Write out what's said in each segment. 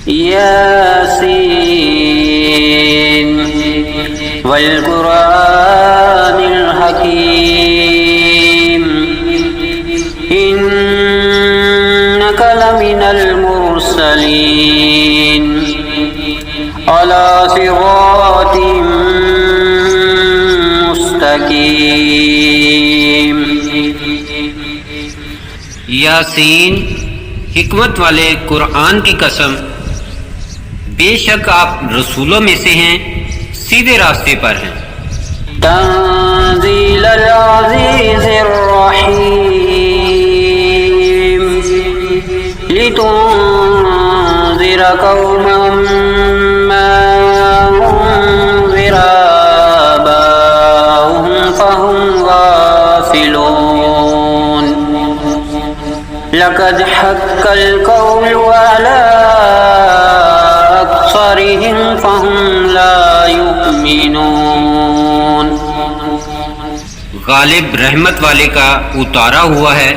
यासीन वल कुरानिल हकीम इन्नका लमिनल मुरसलीन अला सिरातिम मुस्तकीम। यासीन, हिकमत वाले कुरान की कसम, बेशक आप रसूलों में से हैं, सीधे रास्ते पर हैं। तंज़ीलल अज़ीज़िर रहीम लितुनज़िरा कौमम मा उनज़िरा आबाउहुम फहुम गाफ़िलून। लक़द हक़्क़ल क़ौलु अला अक्सरिहिम फहुम ला युमिनून। गालिब रहमत वाले का उतारा हुआ है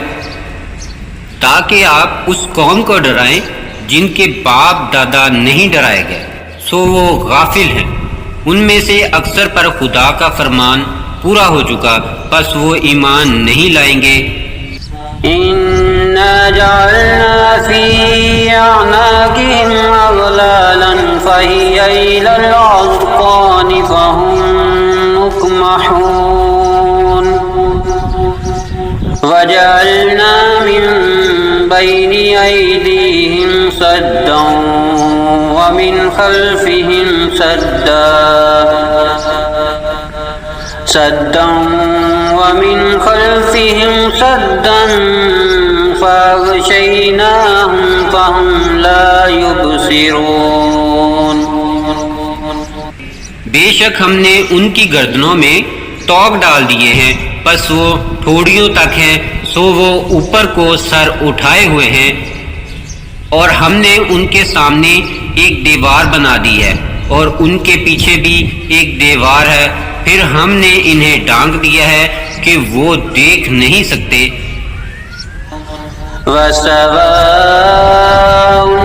ताकि आप उस कौम को डराएं जिनके बाप दादा नहीं डराए गए, सो वो गाफिल हैं। उनमें से अक्सर पर खुदा का फरमान पूरा हो चुका, बस वो ईमान नहीं लाएंगे। इन्ना जअलना फी अअनाक़िहिम अग़लालन फ़हिय इलल अज़क़ानि फ़हुम मुक़महून वजअलना मिन बैनि अयदीहिम सद्दन व मिन खल्फ़िहिम सद्दन वमिन खल्फ़िहिम सद्दन फ़अग़शयनाहुम फ़हुम ला युबसिरून। बेशक हमने उनकी गर्दनों में तोक डाल दिए हैं, बस वो ठोड़ियों तक हैं, सो वो ऊपर को सर उठाए हुए हैं। और हमने उनके सामने एक दीवार बना दी है और उनके पीछे भी एक दीवार है। फिर हमने इन्हें ढांक दिया है कि वो देख नहीं सकते। वसवाउन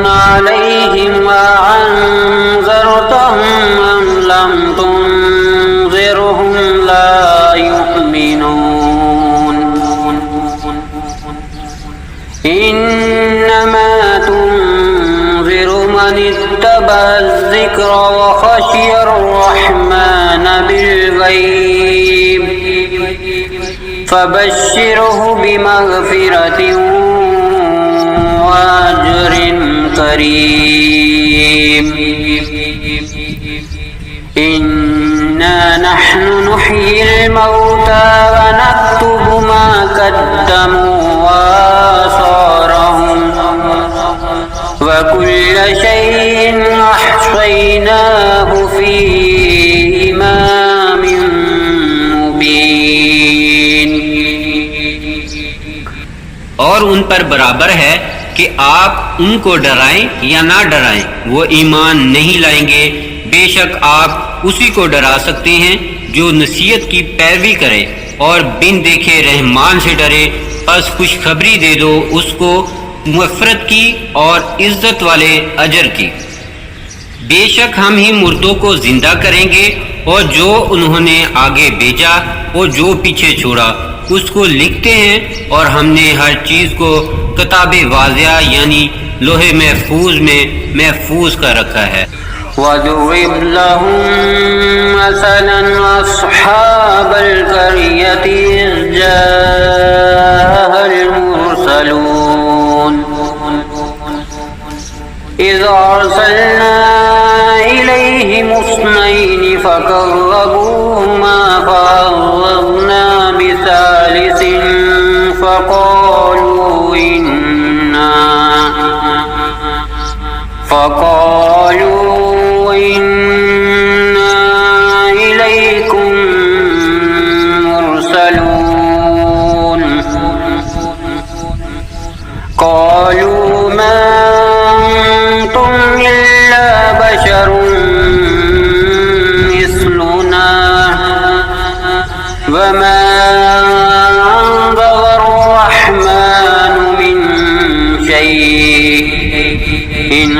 अलैहिम अअन्ज़रतहुम अम लम तुनज़िरहुम ला युमिनून। इन्नमा तुनज़िरु मन इत्तबअ-ज़िक्र व ख़शियर रहमान बिल-ग़ैब फ़बश्शिरहु बिमग़फ़िरतिन व अज्रिन करीम। इन्ना नहनु नुह्यिल मौता व नक्तुबु मा क़द्दमू व आसारहुम व कुल्ल शैइन अहसैनाहु फी इमामिन मुबीन। और उन पर बराबर है कि आप उनको डराएं या ना डराएं, वो ईमान नहीं लाएंगे। बेशक आप उसी को डरा सकते हैं जो नसीहत की पैरवी करे और बिन देखे रहमान से डरे। बस खुशखबरी दे दो उसको मग़फ़िरत की और इज्जत वाले अजर की। बेशक हम ही मुर्दों को जिंदा करेंगे और जो उन्होंने आगे भेजा और जो पीछे छोड़ा उसको लिखते हैं। और हमने हर चीज को किताबे वाज़िया यानी लोहे महफूज में महफूज कर रखा है। वज़रिब लहुम मसलन अस्हाबल क़रियति इज़ जाअल मुरसलून इज़ अर्सलना इलैहिम इस्नैनि फ़कज़्ज़बूहुमा फ़अज़ज़ज़ना बिसालिसिन फ़क़ालू इन्ना इलैकुम मुरसलून। क़ालू मा अंतुम इल्ला बशरुन मिस्लुना वमा अन्ज़लर-रहमानु मिन शै'इन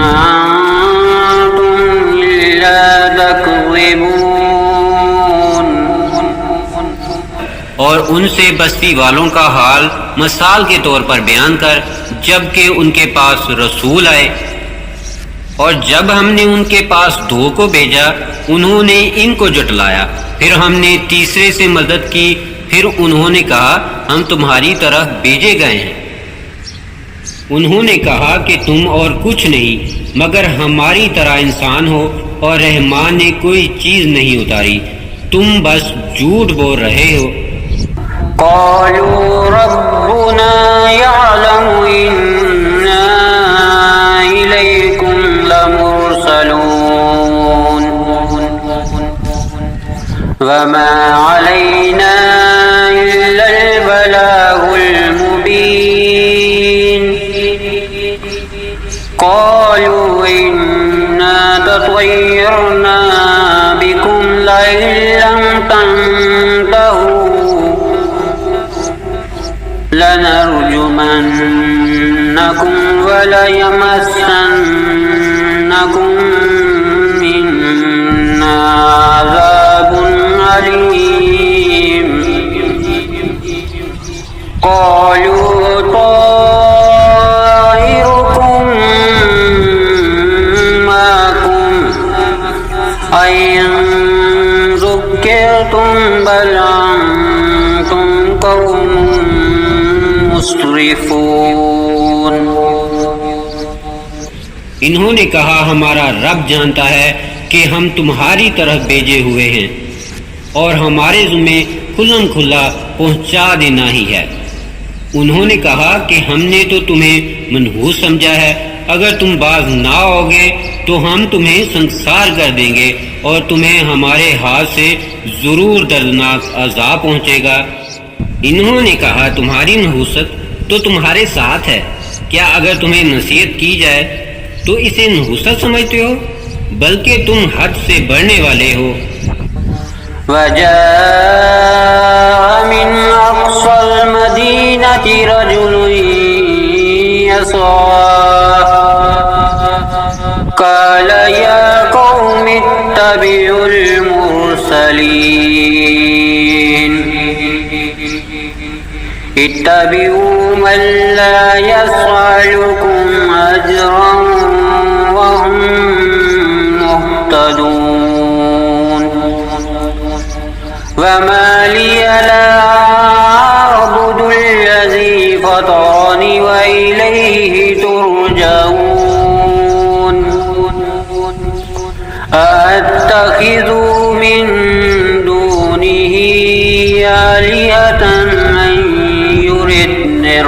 और उनसे बस्ती वालों का हाल मिसाल के तौर पर बयान कर, जबकि उनके पास रसूल आए। और जब हमने उनके पास 2 को भेजा, उन्होंने इनको जुटलाया। फिर हमने तीसरे से मदद की। फिर उन्होंने कहा, हम तुम्हारी तरफ भेजे गए हैं। उन्होंने कहा कि तुम और कुछ नहीं मगर हमारी तरह इंसान हो, और रहमान ने कोई चीज नहीं उतारी, तुम बस झूठ बोल रहे हो। क़ालू रब्बुना यअलमु इन्ना इलैकुम लमुरसलून वमा अलैना इल्लल बलागुल मुबीन। क़ालू इन्ना ततय्यरना बिकुम लइन लम तंतहू लनरजुमन्नकुम वलयमस्सन्नकुम मिन्ना अज़ाबुन अलीम। क़ालू ताइरुकुम माकुम अय्यन ज़ुक्किरतुम बल अंतुम क़ौमुन मुस्रिफून। इन्होंने कहा, हमारा रब जानता है कि हम तुम्हारी तरफ भेजे हुए हैं और हमारे ज़िम्मे खुल्लम खुल्ला पहुंचा देना ही है। उन्होंने कहा कि हमने तो तुम्हें मनहूस समझा है, अगर तुम बाज ना आओगे तो हम तुम्हें संसार कर देंगे और तुम्हें हमारे हाथ से जरूर दर्दनाक अजाब पहुंचेगा। इन्होंने कहा, तुम्हारी नहूसत तो तुम्हारे साथ है, क्या अगर तुम्हें नसीहत की जाए तो इसे नहूसत समझते हो? बल्कि तुम हद से बढ़ने वाले हो। वजाअ मिन अक़सल मदीनति रजुलुन यसआ क़ाल या क़ौमि इत्तबिउल मुरसलीन इत्तबिउ मन ला यसअलुकुम अजरन वहुम मुहतदून। वमा लिया ला अअबुदुल्लज़ी फ़तरनी व इलैहि तुरजऊन। अअत्तख़िज़ु मिन दूनिही आलिहतन मन युरिदनिर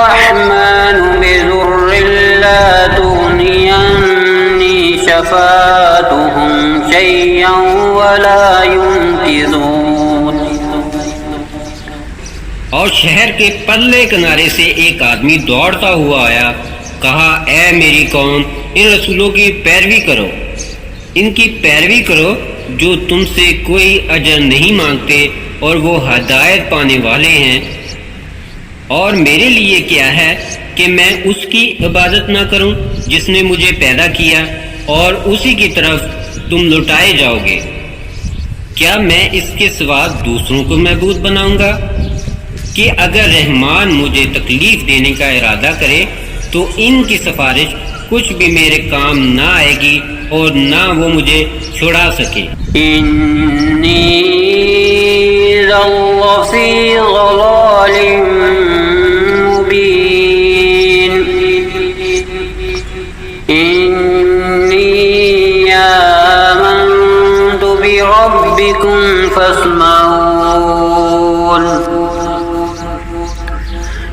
रहमान बिदुर्रिन ला तुग़नियन्नी शफ़ाअतुहुम शय्यन वला युनक़िज़ून। और शहर के परले किनारे से एक आदमी दौड़ता हुआ आया, कहा, ऐ मेरी कौम, इन रसूलों की पैरवी करो, इनकी पैरवी करो जो तुमसे कोई अजर नहीं मांगते और वो हदायत पाने वाले हैं। और मेरे लिए क्या है कि मैं उसकी इबादत ना करूं जिसने मुझे पैदा किया, और उसी की तरफ तुम लौटाए जाओगे। क्या मैं इसके सिवा दूसरों को महबूद बनाऊंगा? कि अगर रहमान मुझे तकलीफ देने का इरादा करे तो इनकी सिफारिश कुछ भी मेरे काम ना आएगी और ना वो मुझे छुड़ा सके। इन्नी ज़ल्लफ़ी ज़लालिम मुबीन। इन्नी आमन्तु बिरब्बिकुम फ़स्मऊन।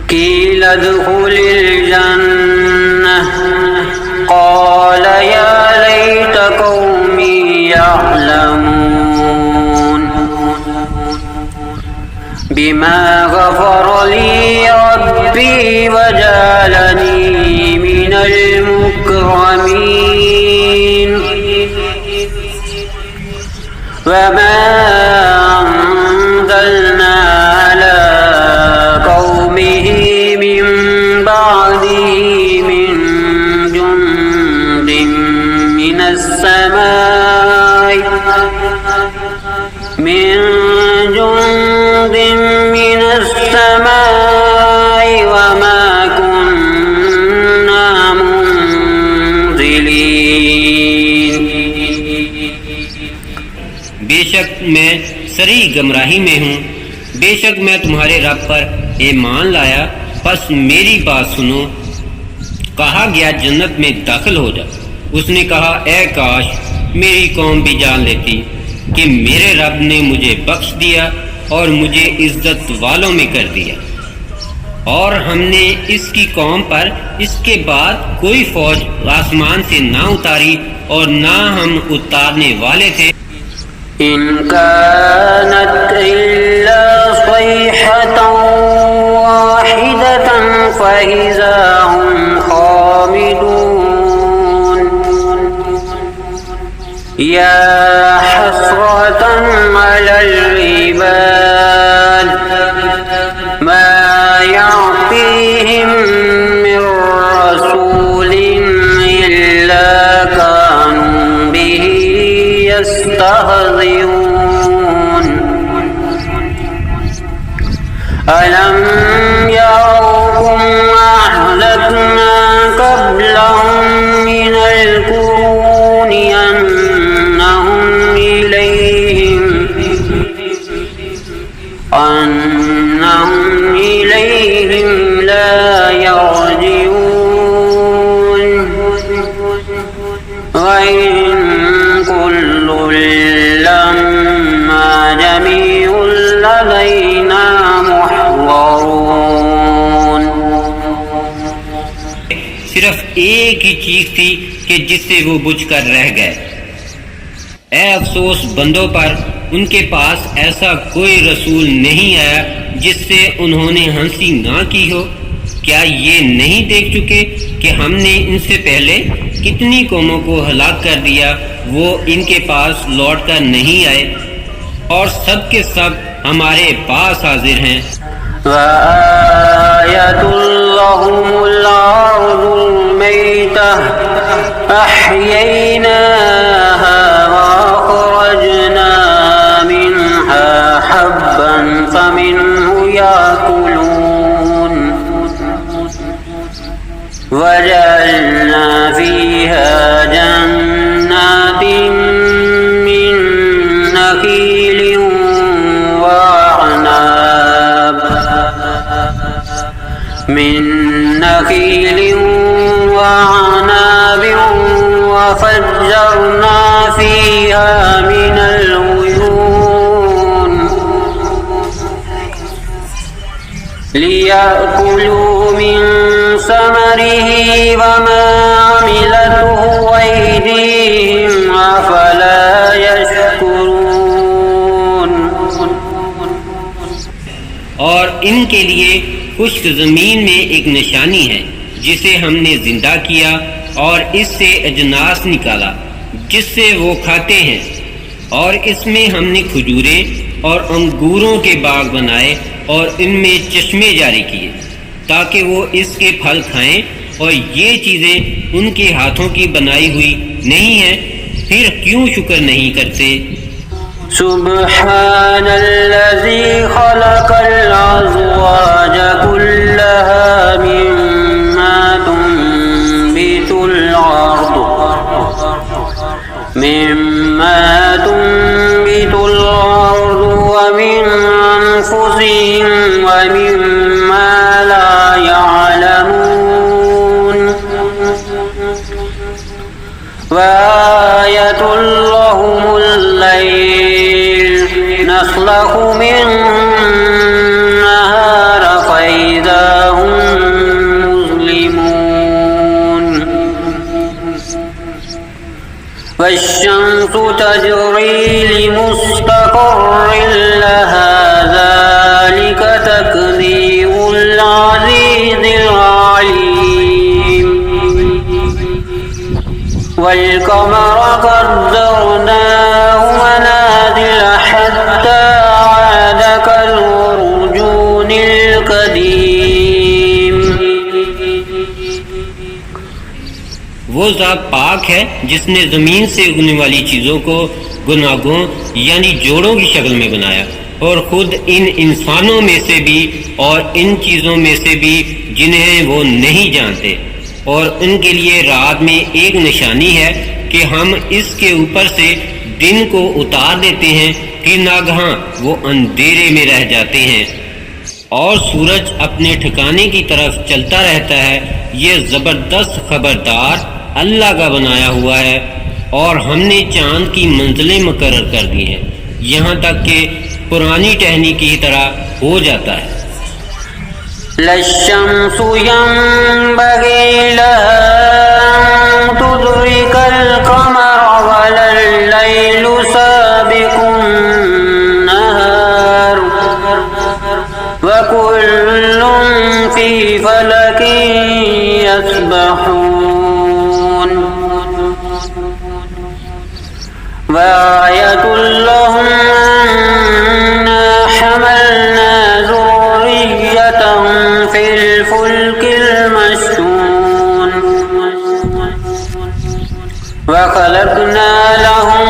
क़ील उद्ख़ुलिल जन्नह क़ाल या लैत क़ौमी यअलमून बिमा ग़फ़र ली रब्बी वजअलनी मिनल मुकरमीन। वमा अंज़लना अला क़ौमिही मिन मैं सरी गमराही में हूँ। बेशक मैं तुम्हारे रब पर ईमान लाया, बस मेरी बात सुनो। कहा गया जन्नत में दाखिल हो जा। उसने कहा, ए काश मेरी कौम भी जान लेती कि मेरे रब ने मुझे बख्श दिया और मुझे इज्जत वालों में कर दिया, और हमने इसकी कौम पर इसके बाद कोई फौज आसमान से ना उतारी और ना हम उतारने वाले थे। इन कानत इल्ला सयहतन वाहिदतन फइज़ा हुम खामिदून या हसरतन अलल इबाद मा यातीहिम मिन रसूलिन इल्ला कानू बिही यस्तहज़िऊन अलम यरौकुम अहलकना क़ब्लहुम मिनल क़ुरूनि अन्नहुम इलैहिम ला यरजिऊन व इन कुल्लुन लम्मा जमीउन लदैना मुहज़रून। सिर्फ एक ही चीज थी कि जिससे वो बुझकर रह गए। ए अफसोस बंदों पर, उनके पास ऐसा कोई रसूल नहीं आया जिससे उन्होंने हंसी ना की हो। क्या ये नहीं देख चुके कि हमने इनसे पहले कितनी कौमों को हलाक कर दिया, वो इनके पास लौट कर नहीं आए, और सब के सब हमारे पास हाजिर हैं। वआयतुल लहुमुल अर्दुल मैतह अहयैनाहा वअखरजना मिनहा हब्बन फमिन्हु याकुलून वजअलना फीहा जन्नातिन मिन नखीलिन वअनाब वफज्जरना फीहा मिनल उयून लियाकुलू मिन समरिही वमा अमिलतहु अयदीहिम अफला यशकुरून। और इनके लिए खुश्क जमीन में एक निशानी है जिसे हमने जिंदा किया और इससे अजनास निकाला जिससे वो खाते हैं, और इसमें हमने खजूरें और अंगूरों के बाग बनाए और इनमें चश्मे जारी किए ताकि वो इसके फल खाएं, और ये चीजें उनके हाथों की बनाई हुई नहीं है, फिर क्यों शुक्र नहीं करते। सुब्हानल्लज़ी खलक़ल अज़वाज कुल्लहा मिम्मा तुंबितुल अर्द व मिन अनफुसिहिम व मिम्मा ला यअलमून वआयतुल लहुमुल लैल नस्लखु मिन्नहार फइज़ा हुम मुज़लिमून वश्शम्सु तजरी लिमुस्तक़र्रिन लहा ज़ालिका तक़दीरुल अज़ीज़िल अलीम वल क़मर क़द्दरनाहु मनाज़िल हत्ता आद कल उर्जूनिल क़दीम। वो ज़ात पाक है जिसने जमीन से उगने वाली चीजों को गुनागों यानी जोड़ों की शक्ल में बनाया, और खुद इन इंसानों में से भी और इन चीजों में से भी जिन्हें वो नहीं जानते, और उनके लिए रात में एक निशानी है कि हम इसके ऊपर से दिन को उतार देते हैं, फिर नागहां वो अंधेरे में रह जाते हैं और सूरज अपने ठिकाने की तरफ चलता रहता है। ये जबरदस्त खबरदार अल्लाह का बनाया हुआ है और हमने चांद की मंजिलें मुकर्रर कर दी हैं, यहाँ तक कि पुरानी टहनी की तरह हो जाता है। लश्शम्सु यंबगी लहा अन तुदरिकल क़मर वल्लैलु साबिकुन नहार वकुल्लुन फी फलकिन यस्बहून वआयतुल लहुम अन्ना हमलना ज़ुर्रिय्यतहुम फिल फुल्किल मशहून वखलक़ना लहुम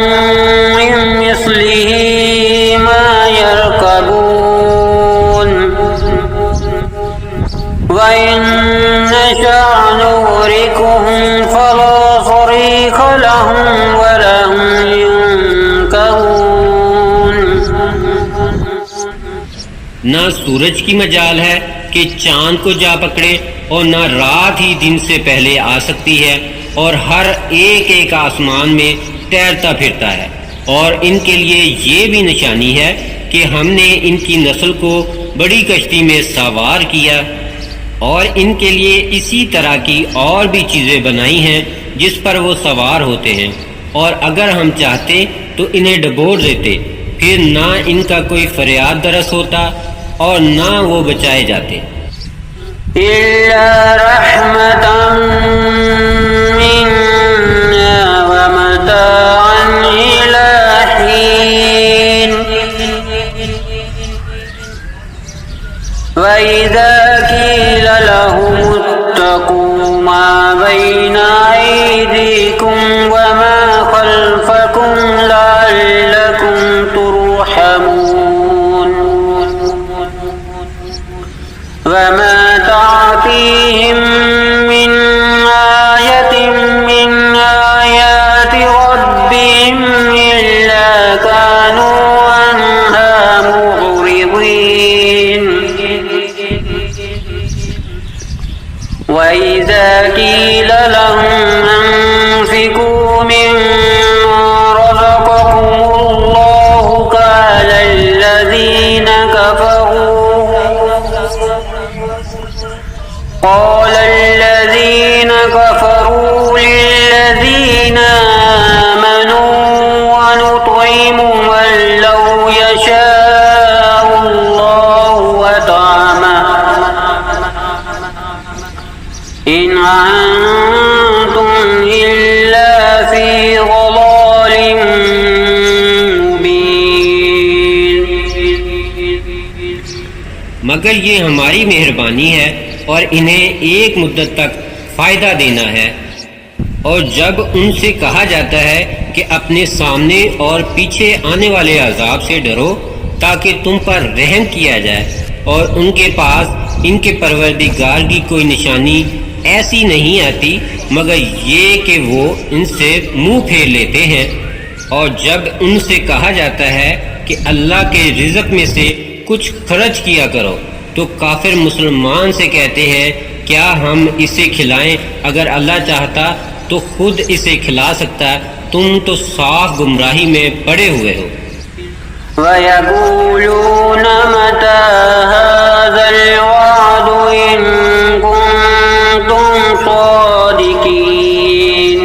मिन मिस्लिही मा यरकबून वइन नशअ नुग़रिक़हुम फला सरीख़ लहुम वलहुम युनकरून। न सूरज की मजाल है कि चांद को जा पकड़े और न रात ही दिन से पहले आ सकती है, और हर एक एक आसमान में तैरता फिरता है। और इनके लिए ये भी निशानी है कि हमने इनकी नस्ल को बड़ी कश्ती में सवार किया, और इनके लिए इसी तरह की और भी चीज़ें बनाई हैं जिस पर वो सवार होते हैं, और अगर हम चाहते तो इन्हें डबोर देते, फिर ना इनका कोई फरियाद दरस होता और ना वो बचाए जाते। इल्ला रहमतन मिन्ना व मताअन इला हीन व इज़ा क़ील लहुमुत्तक़ू मा बैना अयदीकुम व मा खल्फकुम लअल्लकुम तुरहमून वमा तातीहिम मिन आयतिन मिन आयाति रब्बिहिम इल्ला कानू अन्हा मुअरिदीन वइज़ा क़ील लहुम अन्फ़िक़ू मिम्मा रज़क़कुमुल्लाहु क़ाल الذين كفروا للذين آمنوا ونطعم من لو يشاء الله أطعمه إن أنتم إلا في ضلال مبين। मगर ये हमारी मेहरबानी है और इन्हें एक मुद्दत तक फायदा देना है। और जब उनसे कहा जाता है कि अपने सामने और पीछे आने वाले अजाब से डरो ताकि तुम पर रहम किया जाए, और उनके पास इनके परवरदिगार की कोई निशानी ऐसी नहीं आती मगर ये कि वो इनसे मुंह फेर लेते हैं। और जब उनसे कहा जाता है कि अल्लाह के रिज़्क़ में से कुछ खर्च किया करो, तो काफिर मुसलमान से कहते हैं क्या हम इसे खिलाएं? अगर अल्लाह चाहता तो खुद इसे खिला सकता, तुम तो साफ गुमराही में पड़े हुए हो। वयक़ूलून मता हाज़ल वअदु इन कुन्तुम सादिकीन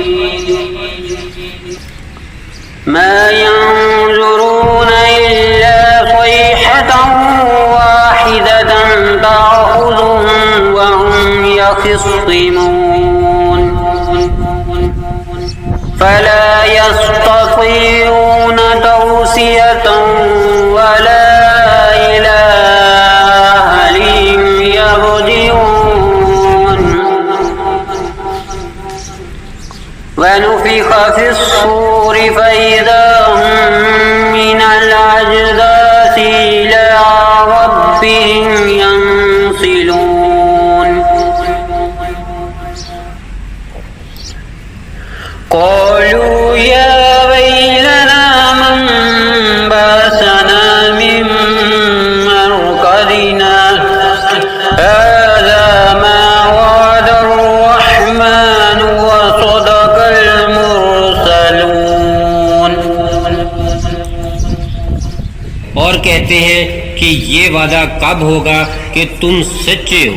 मा यंज़ुरून इल्ला सयहतन वाहिदतन तअख़ुज़ुहुम व हुम यख़िस्सिमून फला यस्ततीऊन तौसियतन वला इला अहलिहिम यरजिऊन वनुफ़िख़ फ़िस्सूर फ़इज़ा हुम मिनल अजदाथि इला रब्बिहिम यंसिलून क़ालू कि ये वादा कब होगा कि तुम सच्चे हो।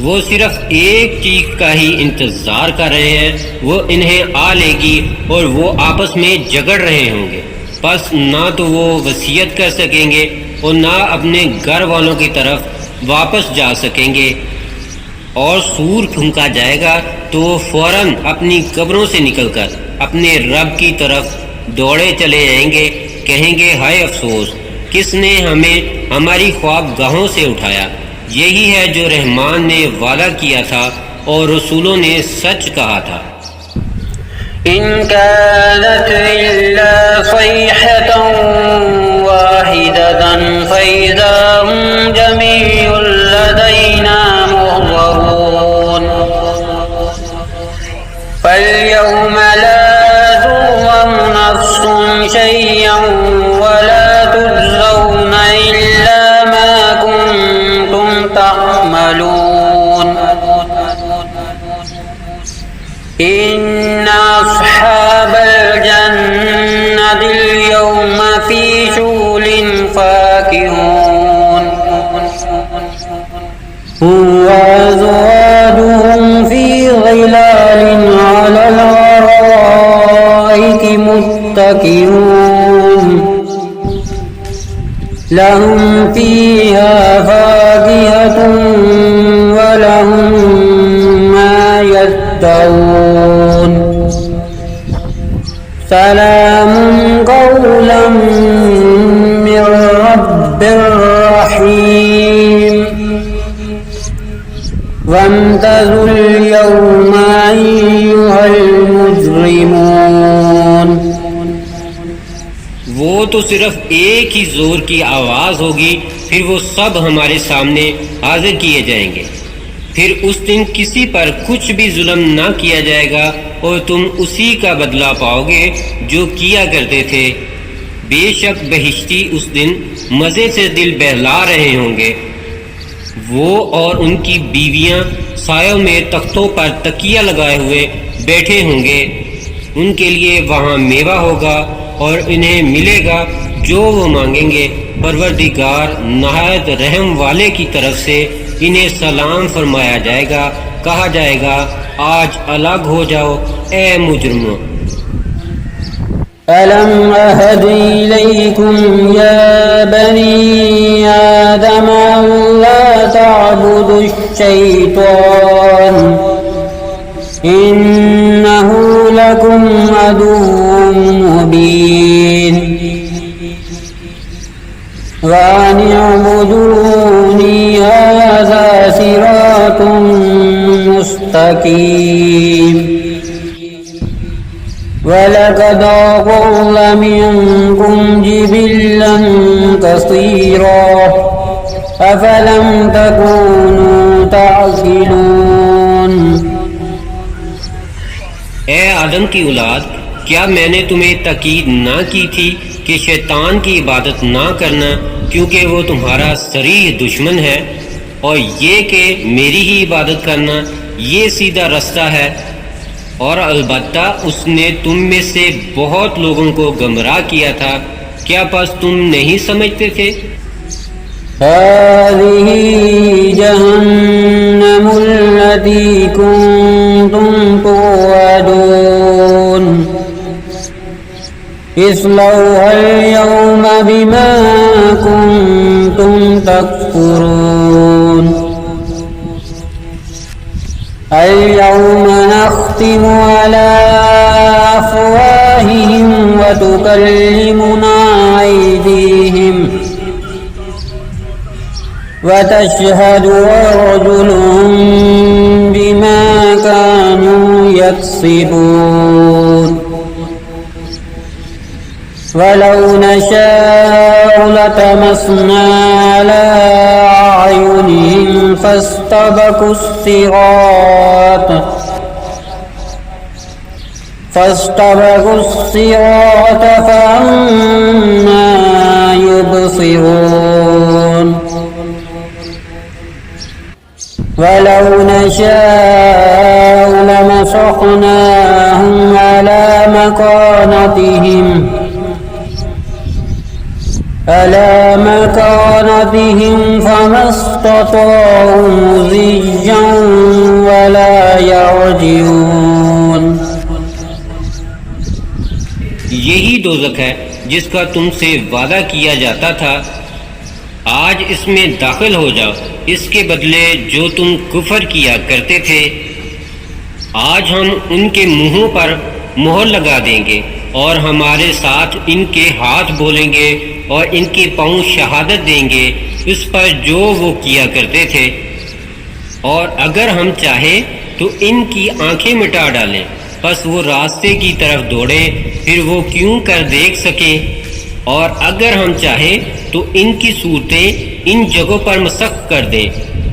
वो सिर्फ एक चीज का ही इंतजार कर रहे हैं, वो इन्हें आ लेगी और वो आपस में झगड़ रहे होंगे। बस ना तो वो वसीयत कर सकेंगे और ना अपने घर वालों की तरफ वापस जा सकेंगे। और सूर फूंका जाएगा तो वो फौरन अपनी कब्रों से निकलकर अपने रब की तरफ दौड़े चले जाएंगे, कहेंगे हाय अफसोस, किसने हमें हमारी ख्वाबगाहों से उठाया। यही है जो रहमान ने वादा किया था और रसूलों ने सच कहा था। इन कानत इल्ला सयहतन वाहिदतन फइज़ा हुम जमीउन लदैना मुहज़रून फल्यौम ला तुज़लम नफ्सुन शैयन वला तुजज़ौना इल्ला मा कुंतुम तअमलून इन्ना अस्हाबल जन्नतिल यौमा फी शुग़ुलिन फाकिहून व अज़वाजुहुम फी ज़िलालिन अलल अराइकि मुत्तकिऊन लहुम फीहा फाकिहतुन व लहुम मा यद्दऊन सलामुन कौलन मिर रब्बिर रहीम वम्तज़ुल यौमा अय्युहल मुजरिमून। वो तो सिर्फ एक ही जोर की आवाज होगी, फिर वो सब हमारे सामने हाजिर किए जाएंगे। फिर उस दिन किसी पर कुछ भी जुल्म ना किया जाएगा और तुम उसी का बदला पाओगे जो किया करते थे। बेशक बहिश्ती उस दिन मजे से दिल बहला रहे होंगे। वो और उनकी बीवियां सायों में तख्तों पर तकिया लगाए हुए बैठे होंगे। उनके लिए वहाँ मेवा होगा और इन्हें मिलेगा जो वो मांगेंगे। परवरदिगार नहायत रहम वाले की तरफ से इन्हें सलाम फरमाया जाएगा। कहा जाएगा आज अलग हो जाओ ए मुजरिमों। अलम अहद इलैकुम या बनी आदम अल्ला तअबुदुश शैतान इन्नहु लकुम अदुव्वुम मुबीन व अन अ'बुदूनी हाज़ा सिरातुम मुस्तकीम वलक़द अज़ल्ल मिनकुम जिबिल्लन कसीरा अफ़लम तकूनू तअक़िलून। ए आदम की औलाद, क्या मैंने तुम्हें ताकीद ना की थी कि शैतान की इबादत ना करना, क्योंकि वो तुम्हारा सरीह दुश्मन है, और ये कि मेरी ही इबादत करना ये सीधा रास्ता है। और अलबत्ता उसने तुम में से बहुत लोगों को गुमराह किया था। क्या बस तुम नहीं समझते थे? हाज़िही जहन्नमुल्लती कुंतुम तुअदून इस्लौहल यौमा बिमा कुंतुम तकफुरून اليوم نختم على أفواههم وتكلمنا أيديهم وتشهد أرجلهم بما كانوا يكسبون ولو نشاء لطمسنا على أعينهم فاستبقوا الصراط فأنى يبصرون ولو نشاء لمسخناهم على مكانتهم على مكانتهم فما استطاعوا مضيا ولا يرجعون। यही दोज़ख है जिसका तुमसे वादा किया जाता था। आज इसमें दाखिल हो जाओ, इसके बदले जो तुम कुफर किया करते थे। आज हम उनके मुंहों पर मोहर लगा देंगे और हमारे साथ इनके हाथ बोलेंगे और इनके पांव शहादत देंगे उस पर जो वो किया करते थे। और अगर हम चाहे तो इनकी आंखें मिटा डालें, बस वो रास्ते की तरफ दौड़े, फिर वो क्यों कर देख सके। और अगर हम चाहे तो इनकी सूरतें इन जगहों पर मसख कर दे,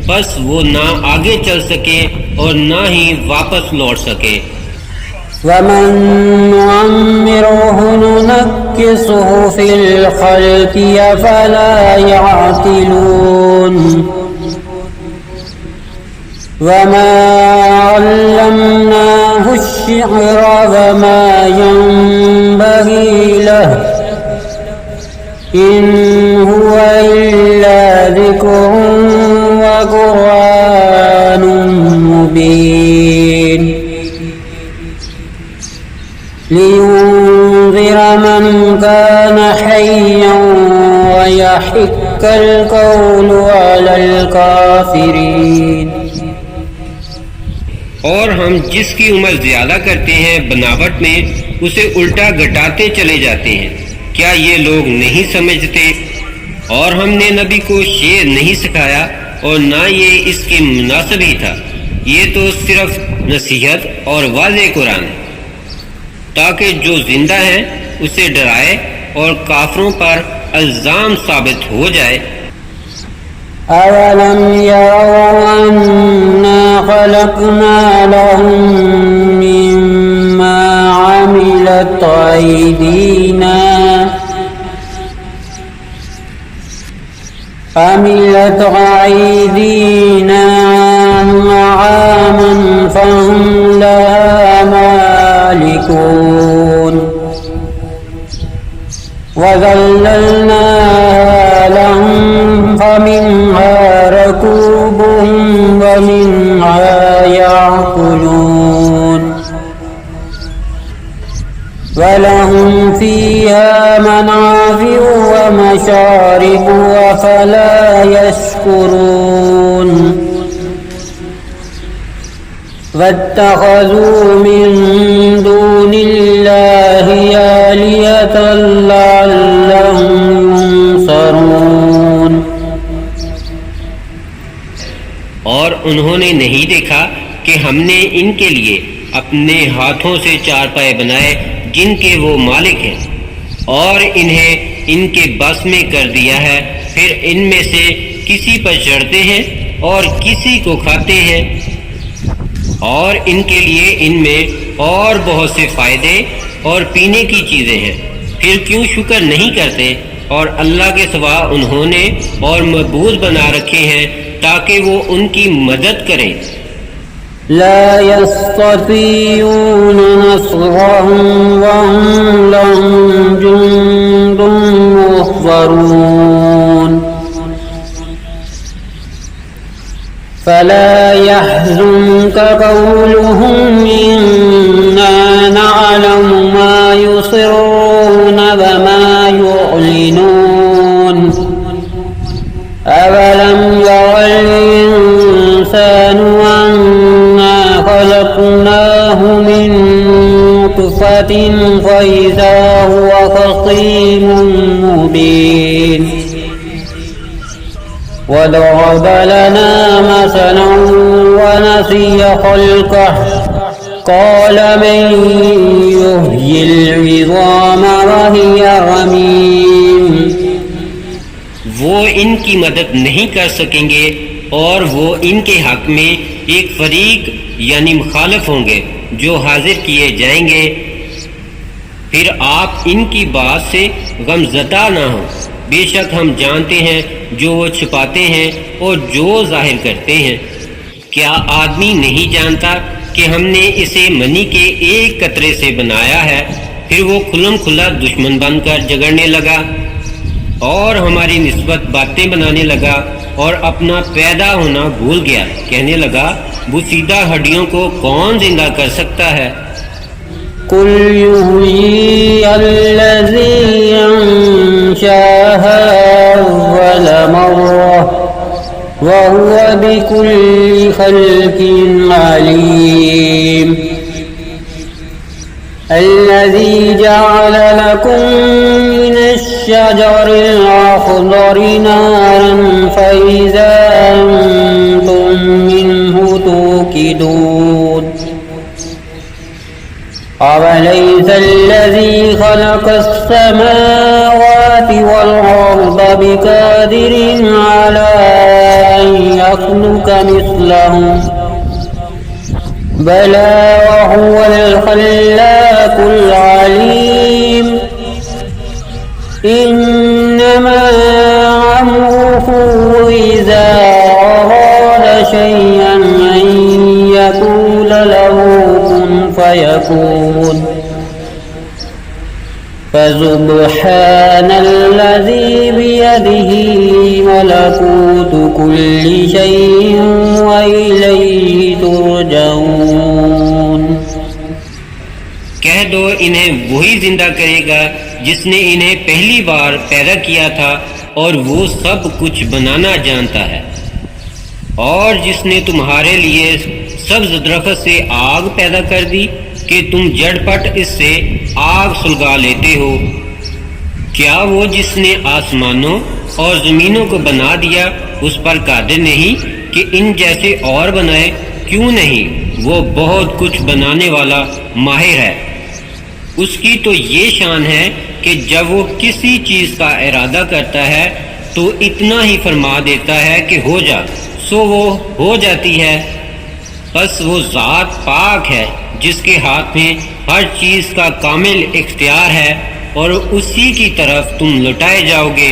बस वो ना आगे चल सके और ना ही वापस लौट सके। वमन नुअम्मिरुहु नुनक्किसुहु फिल खल्क़ि अफला यअक़िलून। वमा अल्लमनाहु अश्शिअर वमा यंबग़ी लहु इन हुवा इल्ला ज़िक्रुन व क़ुरआनुम मुबीन लियुन्ज़िर मन कान हय्यन व यहिक्कल क़ौलु अलल काफ़िरीन। और हम जिसकी उम्र ज्यादा करते हैं बनावट में उसे उल्टा घटाते चले जाते हैं। क्या ये लोग नहीं समझते? और हमने नबी को शेर नहीं सिखाया और ना ये इसके मुनासिब ही था। ये तो सिर्फ नसीहत और वाज़े कुरान है ताकि जो जिंदा है उसे डराए और काफरों पर इल्जाम साबित हो जाए। अवलम यरौ अन्ना खलक़ना लहुम मिम्मा अमिलत अयदीना अनआमन फहुम लहा मालिकून वज़ल्ललनाहा लहुम फमिन्हा रकूबुहुम वमिन्हा याकुलून वलहुम फ़ीहा मनाफ़िउ व मशारिबु अफ़ला यशकुरून वत्तख़ज़ू मिन दूनिल्लाहि आलिहतन लअल्लहुम युंसरून। और उन्होंने नहीं देखा कि हमने इनके लिए अपने हाथों से चारपाए बनाए जिनके वो मालिक हैं और इन्हें इनके बस में कर दिया है। फिर इनमें से किसी पर चढ़ते हैं और किसी को खाते हैं और इनके लिए इनमें और बहुत से फायदे और पीने की चीजें हैं। फिर क्यों शुक्र नहीं करते? और अल्लाह के सिवा उन्होंने और मबूद बना रखे हैं ताकि वो उनकी मदद करें। ला यस्ततीऊन नस्रहम वहुम लहुम जुंदुम मुहज़रून फला यहज़ुनका क़ौलुहुम इन्ना नअलमु मा युसिर्रून व मा युअलिनून अवलम यरल इंसानु अन्ना खलक़नाहु मिन नुत्फ़तिन फ़इज़ा हुवा ख़सीमुम मुबीन वदरब लना मसलन वनसिय ख़ल्क़हु क़ाल मन युह्यिल इज़ाम वहिय रमीम। वो इनकी मदद नहीं कर सकेंगे और वो इनके हक में एक फरीक यानी मुखालिफ होंगे जो हाजिर किए जाएंगे। फिर आप इनकी बात से गमज़दा ना हो, बेशक हम जानते हैं जो वो छुपाते हैं और जो जाहिर करते हैं। क्या आदमी नहीं जानता कि हमने इसे मनी के एक कतरे से बनाया है? फिर वो खुल्लम खुल्ला दुश्मन बनकर झगड़ने लगा। और हमारी निस्बत बातें बनाने लगा और अपना पैदा होना भूल गया। कहने लगा, बुसीदा हड्डियों को कौन जिंदा कर सकता है? कुल युहयी अल्लज़ी अंशाहा अव्वल मर्रह व हुवा बिकुल्लि खल्किन अलीम। अल्लज़ी जअल लकुम मिनश्शजरिल अख़ज़रि नारन फ़इज़ा अंतुम मिन्हु तूक़िदून। अवलैसल्लज़ी ख़लक़स्समावाति वल-अर्ज़ बिक़ादिरिन अला अन यख़्लुक़ मिस्लहुम बला वहुवल ख़ल्लाक़ुल अलीम। इन्नमा अम्रुहु इज़ा अराद शय'अन अन यक़ूल लहु कुन फयकून। फसुब्हानल्लज़ी बियदिही मलकूतु कुल्लि शै'इन व इलैहि तुरजऊन। कह दो, इन्हें वही जिंदा करेगा जिसने इन्हें पहली बार पैदा किया था और वो सब कुछ बनाना जानता है। और जिसने तुम्हारे लिए सब्ज दरख्त से आग पैदा कर दी कि तुम झटपट इससे आग सुलगा लेते हो। क्या वो जिसने आसमानों और जमीनों को बना दिया उस पर कादिर नहीं कि इन जैसे और बनाए? क्यों नहीं, वो बहुत कुछ बनाने वाला माहिर है। उसकी तो ये शान है कि जब वो किसी चीज का इरादा करता है तो इतना ही फरमा देता है कि हो जा, सो वो हो जाती है। बस वो ज़ात पाक है जिसके हाथ में हर चीज़ का कामिल इख्तियार है और उसी की तरफ तुम लौटाए जाओगे।